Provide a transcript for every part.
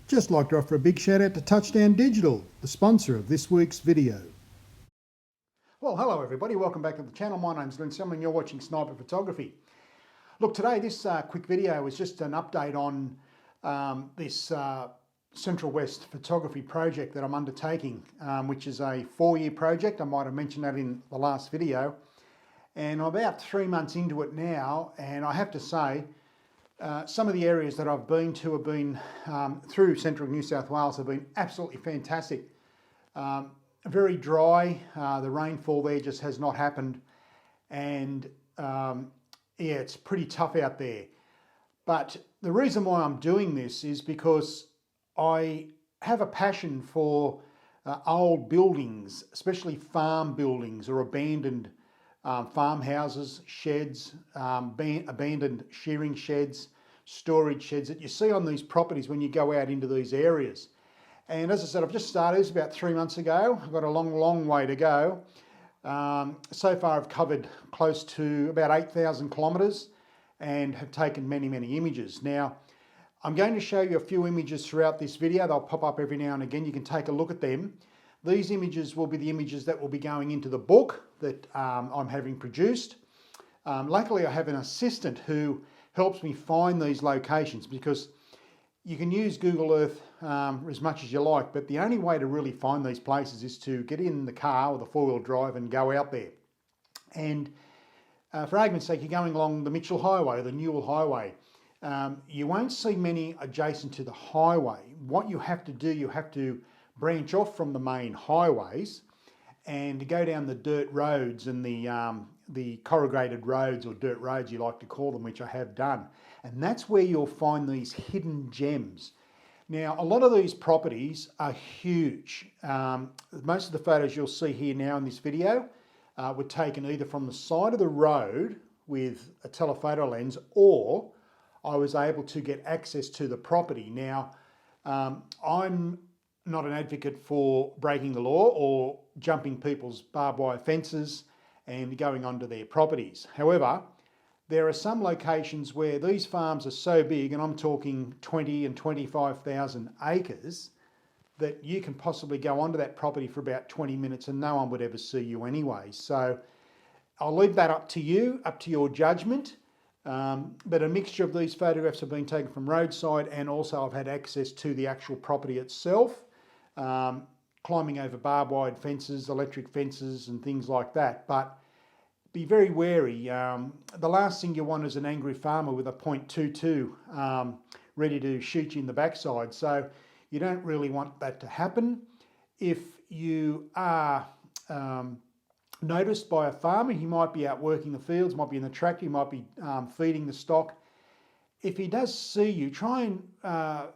Just like to offer a big shout out to Touchdown Digital, the sponsor of this week's video. Well, hello everybody, welcome back to the channel. My name's Lynn Selman and you're watching Sniper Photography. Look, today this quick video is just an update on this Central West photography project that I'm undertaking, which is a 4-year project. I might have mentioned that in the last video. And I'm about 3 months into it now, and I have to say, some of the areas that I've been to have been through central New South Wales have been absolutely fantastic. Very dry, the rainfall there just has not happened, and yeah, it's pretty tough out there. But the reason why I'm doing this is because I have a passion for old buildings, especially farm buildings or abandoned farmhouses, sheds, abandoned shearing sheds, storage sheds that you see on these properties when you go out into these areas. And as I said, I've just started this about 3 months ago. I've got a long way to go. So far I've covered close to about 8,000 kilometres and have taken many images. Now, I'm going to show you a few images throughout this video. They'll pop up every now and again. You can take a look at them. These images will be the images that will be going into the book that I'm having produced. Luckily, I have an assistant who helps me find these locations, because you can use Google Earth as much as you like, but the only way to really find these places is to get in the car or the 4-wheel drive and go out there. And for argument's sake, you're going along the Mitchell Highway, the Newell Highway. You won't see many adjacent to the highway. What you have to do, you have to branch off from the main highways and go down the dirt roads and the corrugated roads, or dirt roads you like to call them, which I have done. And that's where you'll find these hidden gems. Now, a lot of these properties are huge. Most of the photos you'll see here now in this video were taken either from the side of the road with a telephoto lens, or I was able to get access to the property. Now, I'm not an advocate for breaking the law or jumping people's barbed wire fences and going onto their properties. However, there are some locations where these farms are so big, and I'm talking 20 and 25,000 acres, that you can possibly go onto that property for about 20 minutes and no one would ever see you anyway. So I'll leave that up to you, up to your judgment. But a mixture of these photographs have been taken from roadside, and also I've had access to the actual property itself, climbing over barbed wire fences, electric fences and things like that. But be very wary. The last thing you want is an angry farmer with a .22 ready to shoot you in the backside. So you don't really want that to happen. If you are noticed by a farmer, he might be out working the fields, might be in the tractor, he might be feeding the stock. If he does see you, try and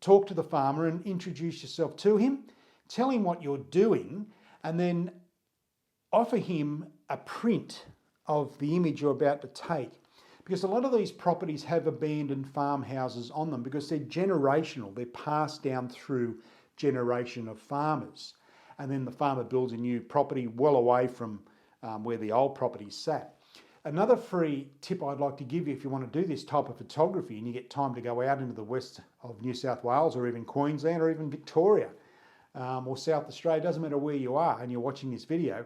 talk to the farmer and introduce yourself to him, tell him what you're doing, and then offer him a print of the image you're about to take. Because a lot of these properties have abandoned farmhouses on them because they're generational, they're passed down through generation of farmers. And then the farmer builds a new property well away from where the old property sat. Another free tip I'd like to give you if you want to do this type of photography and you get time to go out into the west of New South Wales, or even Queensland, or even Victoria, or South Australia, doesn't matter where you are and you're watching this video,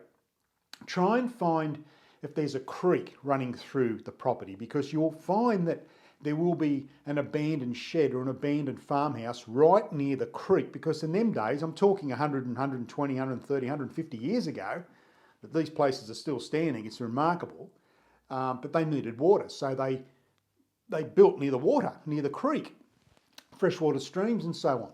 try and find if there's a creek running through the property, because you'll find that there will be an abandoned shed or an abandoned farmhouse right near the creek, because in them days, I'm talking 100, 120, 130, 150 years ago, that these places are still standing. It's remarkable, but they needed water. So they built near the water, near the creek, freshwater streams and so on.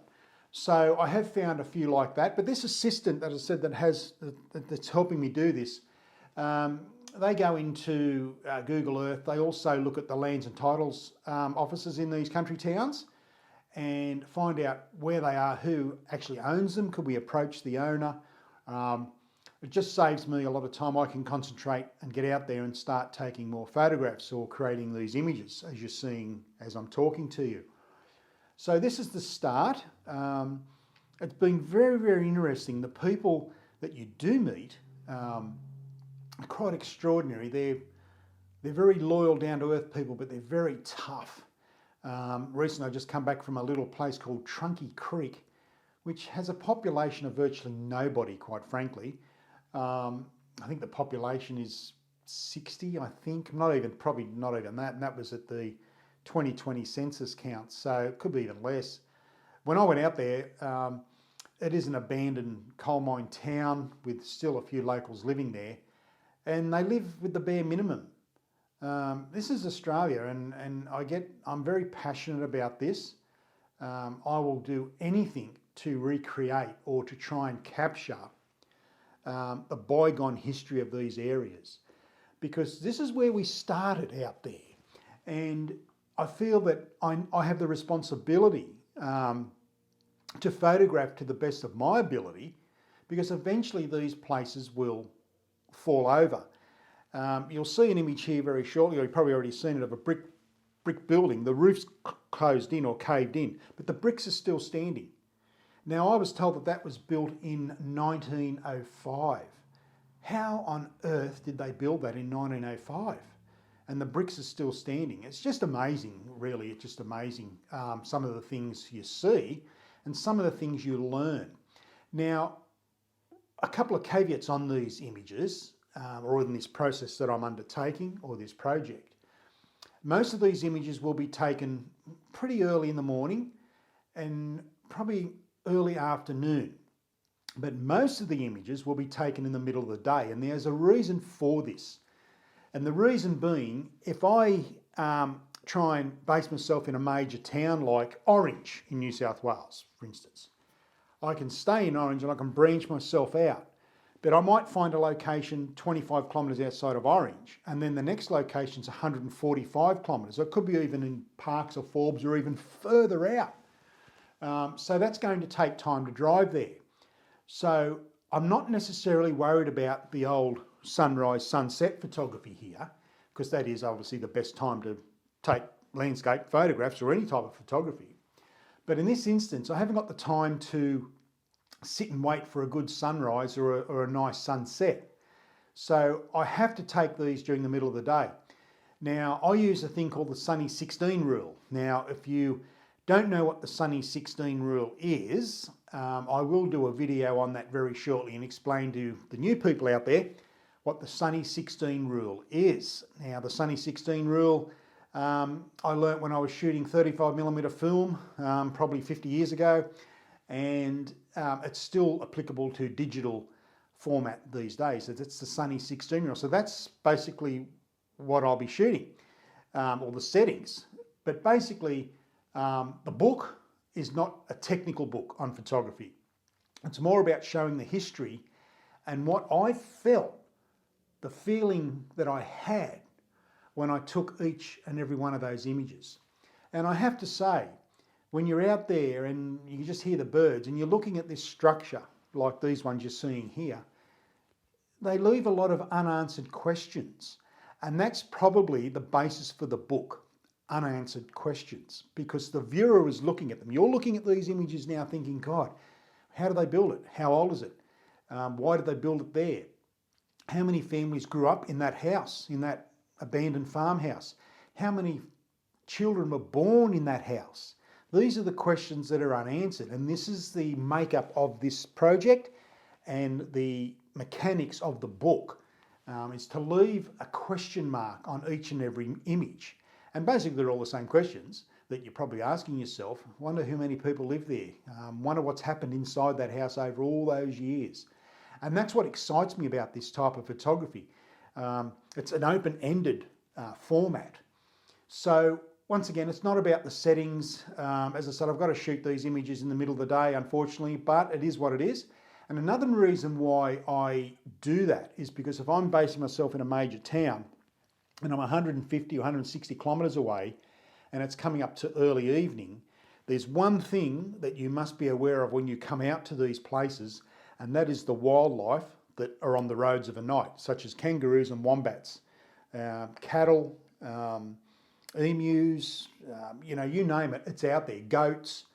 So I have found a few like that, but this assistant, as I said, that's helping me do this, they go into Google Earth. They also look at the lands and titles offices in these country towns and find out where they are, who actually owns them. Could we approach the owner? It just saves me a lot of time. I can concentrate and get out there and start taking more photographs or creating these images, as you're seeing as I'm talking to you. So this is the start. It's been very interesting. The people that you do meet are quite extraordinary. They're very loyal, down-to-earth people, but they're very tough. Recently I just come back from a little place called Trunky Creek, which has a population of virtually nobody, quite frankly. I think the population is 60, I think, probably not even that, and that was at the 2020 census count, so it could be even less. When I went out there, it is an abandoned coal mine town with still a few locals living there, and they live with the bare minimum. This is Australia, and I'm very passionate about this. I will do anything to recreate or to try and capture the bygone history of these areas, because this is where we started out there, and I feel that I have the responsibility to photograph to the best of my ability, because eventually these places will fall over. You'll see an image here very shortly, or you've probably already seen it, of a brick building. The roof's closed in or caved in, but the bricks are still standing. Now, I was told that that was built in 1905. How on earth did they build that in 1905? And the bricks are still standing. It's just amazing, really. It's just amazing, some of the things you see and some of the things you learn. Now, a couple of caveats on these images, or in this process that I'm undertaking, or this project. Most of these images will be taken pretty early in the morning and probably early afternoon. But most of the images will be taken in the middle of the day, and there's a reason for this. And the reason being, if I try and base myself in a major town like Orange in New South Wales, for instance, I can stay in Orange and I can branch myself out. But I might find a location 25 kilometres outside of Orange, and then the next location's 145 kilometres. It could be even in Parkes or Forbes or even further out. So that's going to take time to drive there. So I'm not necessarily worried about the old sunrise, sunset photography here, because that is obviously the best time to take landscape photographs or any type of photography. But in this instance, I haven't got the time to sit and wait for a good sunrise or a nice sunset. So I have to take these during the middle of the day. Now, I use a thing called the Sunny 16 rule. Now, if you don't know what the Sunny 16 rule is, I will do a video on that very shortly and explain to the new people out there what the Sunny 16 rule is. Now, the Sunny 16 rule, I learnt when I was shooting 35mm film, probably 50 years ago, and it's still applicable to digital format these days. It's the Sunny 16 rule. So that's basically what I'll be shooting, or the settings. But basically, the book is not a technical book on photography. It's more about showing the history and what I felt, the feeling that I had when I took each and every one of those images. And I have to say, when you're out there and you just hear the birds and you're looking at this structure, like these ones you're seeing here, they leave a lot of unanswered questions. And that's probably the basis for the book, unanswered questions, because the viewer is looking at them. You're looking at these images now thinking, God, how do they build it? How old is it? Why did they build it there? How many families grew up in that house, in that abandoned farmhouse? How many children were born in that house? These are the questions that are unanswered, and this is the makeup of this project and the mechanics of the book, is to leave a question mark on each and every image. And basically they're all the same questions that you're probably asking yourself. Wonder how many people live there. Wonder what's happened inside that house over all those years. And that's what excites me about this type of photography. It's an open-ended format. So once again, it's not about the settings. As I said, I've got to shoot these images in the middle of the day, unfortunately, but it is what it is. And another reason why I do that is because if I'm basing myself in a major town and I'm 150 or 160 kilometres away and it's coming up to early evening, there's one thing that you must be aware of when you come out to these places, and that is the wildlife that are on the roads of a night, such as kangaroos and wombats, cattle, emus, you name it, it's out there, goats.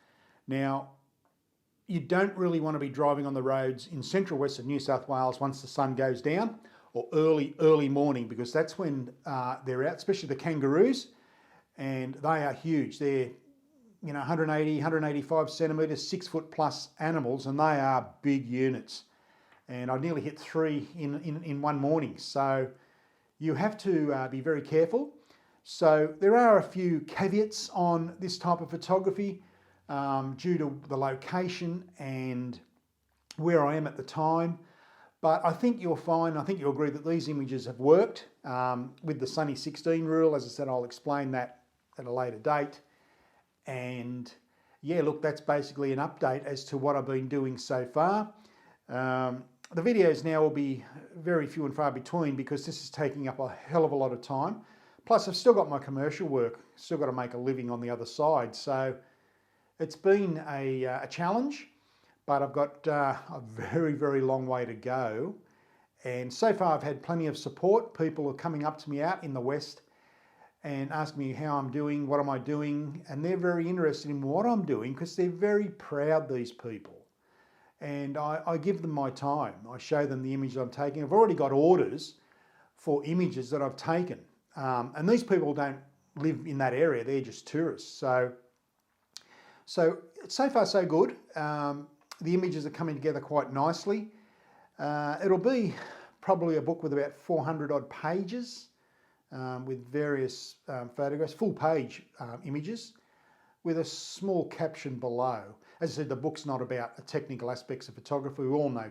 Now, you don't really want to be driving on the roads in central western New South Wales once the sun goes down, or early morning, because that's when they're out, especially the kangaroos. and they are huge. They're 180, 185 centimetres, 6 foot plus animals, and they are big units. And I nearly hit 3 in one morning. So you have to be very careful. So there are a few caveats on this type of photography due to the location and where I am at the time. But I think you'll find, I think you'll agree that these images have worked with the Sunny 16 rule. As I said, I'll explain that at a later date. And yeah, look, that's basically an update as to what I've been doing so far. The videos now will be very few and far between because this is taking up a hell of a lot of time. Plus, I've still got my commercial work, still got to make a living on the other side. So it's been a challenge, but I've got a very, very long way to go. And so far, I've had plenty of support. People are coming up to me out in the West and ask me how I'm doing, what am I doing, and they're very interested in what I'm doing because they're very proud, these people. And I give them my time. I show them the images I'm taking. I've already got orders for images that I've taken. And these people don't live in that area, they're just tourists. So far so good. The images are coming together quite nicely. It'll be probably a book with about 400 odd pages. With various photographs, full page images, with a small caption below. As I said, the book's not about the technical aspects of photography. We all know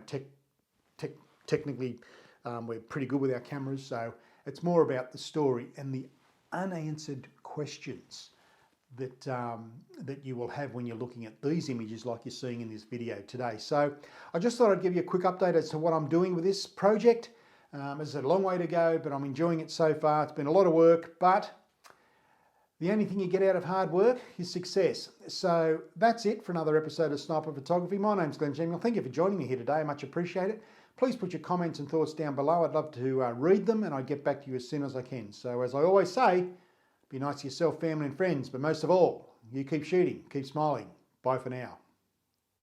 technically we're pretty good with our cameras, so it's more about the story and the unanswered questions that you will have when you're looking at these images like you're seeing in this video today. So I just thought I'd give you a quick update as to what I'm doing with this project. As I said, a long way to go, but I'm enjoying it so far. It's been a lot of work, but the only thing you get out of hard work is success. So that's it for another episode of Sniper Photography. My name's Glenn Samuel. Thank you for joining me here today. I much appreciate it. Please put your comments and thoughts down below. I'd love to read them, and I'll get back to you as soon as I can. So as I always say, be nice to yourself, family and friends, but most of all, you keep shooting, keep smiling. Bye for now.